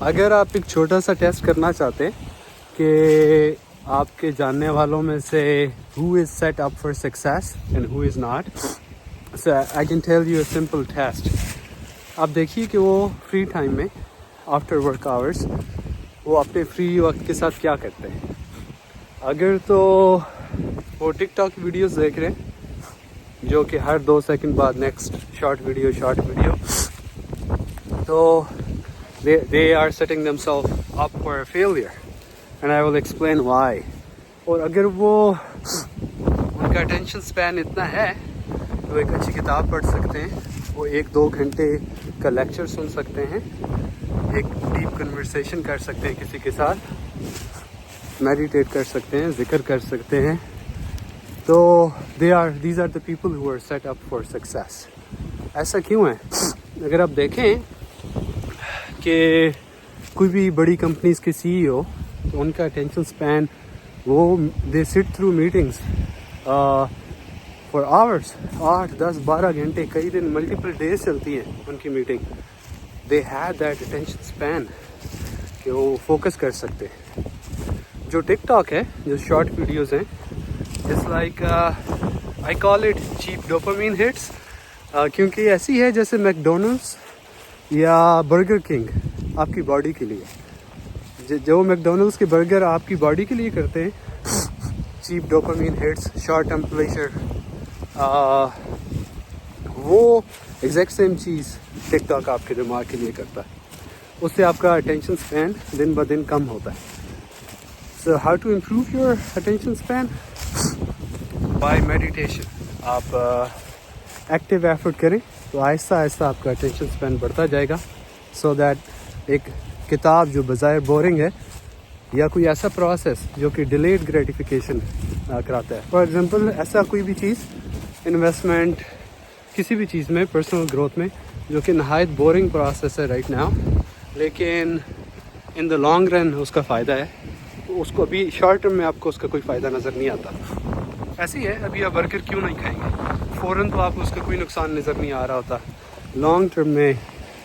اگر آپ ایک چھوٹا سا ٹیسٹ کرنا چاہتے ہیں کہ آپ کے جاننے والوں میں سے who is set up for success and who is not, so I can tell you a simple test. آپ دیکھیے کہ وہ فری ٹائم میں آفٹر ورک آورس وہ اپنے فری وقت کے ساتھ کیا کرتے ہیں. اگر تو وہ ٹک ٹاک ویڈیوز دیکھ رہے ہیں جو کہ ہر 2 سیکنڈ بعد نیکسٹ شارٹ ویڈیو تو they are setting themselves up for a failure and I will explain why. اور اگر وہ ان کا اٹینشن سپین اتنا ہے تو ایک اچھی کتاب پڑھ سکتے ہیں, وہ 1-2 گھنٹے کا لیکچر سن سکتے ہیں, ایک ڈیپ کنورسیشن کر سکتے ہیں کسی کے ساتھ, میڈیٹیٹ کر سکتے ہیں, ذکر کر سکتے ہیں. تو these are the people who are set up for success. ایسا کیوں ہے؟ اگر آپ دیکھیں کہ کوئی بھی بڑی کمپنیز کے سی ای او تو ان کا اٹینشن سپین وہ دے سٹ تھرو میٹنگس فار آورس, 8-10-12 گھنٹے, کئی دن ملٹیپل ڈیز چلتی ہیں ان کی meeting. They have that attention span کہ وہ فوکس کر سکتے ہیں. جو ٹک ٹاک ہے, جو شارٹ ویڈیوز ہیں, it's like I call it cheap dopamine hits, کیونکہ ایسی ہے جیسے میک ڈونلڈس یا برگر کنگ آپ کی باڈی کے لیے. جو میک ڈونلڈس کے برگر آپ کی باڈی کے لیے کرتے ہیں, cheap dopamine hits, short term pleasure, وہ ایگزیکٹ سیم چیز ٹک ٹاک آپ کے دماغ کے لیے کرتا ہے. اس سے آپ کا اٹینشن سپین دن بہ دن کم ہوتا ہے. So how to improve your attention span? By meditation. آپ ایکٹیو ایفرٹ کریں تو آہستہ آہستہ آپ کا اٹینشن سپین بڑھتا جائے گا, سو دیٹ ایک کتاب جو بظاہر بورنگ ہے یا کوئی ایسا پروسیس جو کہ ڈیلیڈ گریٹیفیکیشن کراتا ہے. فار ایگزامپل ایسا کوئی بھی چیز, انویسٹمنٹ, کسی بھی چیز میں, پرسنل گروتھ میں, جو کہ نہایت بورنگ پروسیس ہے رائٹ ناؤ, لیکن ان دا لانگ رن اس کا فائدہ ہے. اس کو ابھی شارٹ ٹرم میں آپ کو اس کا کوئی فائدہ نظر نہیں آتا. ایسی ہے, ابھی آپ برگر کیوں نہیں کھائیں گے, فوراً تو آپ کو اس کا کوئی نقصان نظر نہیں آ رہا ہوتا, لانگ ٹرم میں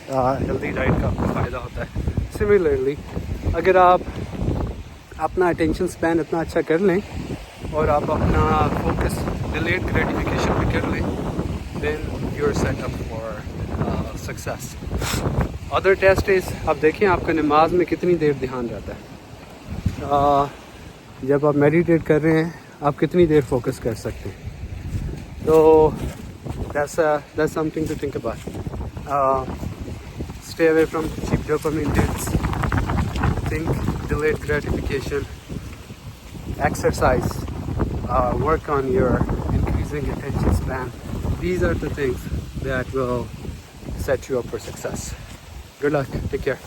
ہیلدی ڈائٹ کا آپ کو فائدہ ہوتا ہے. سملرلی اگر آپ اپنا اٹینشن سپین اتنا اچھا کر لیں اور آپ اپنا فوکس ڈیلیڈ گریٹیفیکیشن پہ کر لیں, then you are set up for success. Other test is, آپ دیکھیں آپ کا نماز میں کتنی دیر دھیان رہتا ہے. جب آپ میڈیٹیٹ کر رہے ہیں آپ کتنی دیر فوکس کر سکتے ہیں. تو that's something to think about. Stay away from cheap dopamine hits. Think delayed gratification. Exercise. Work on your increasing attention span. These are the things that will set you up for success. Good luck. Take care.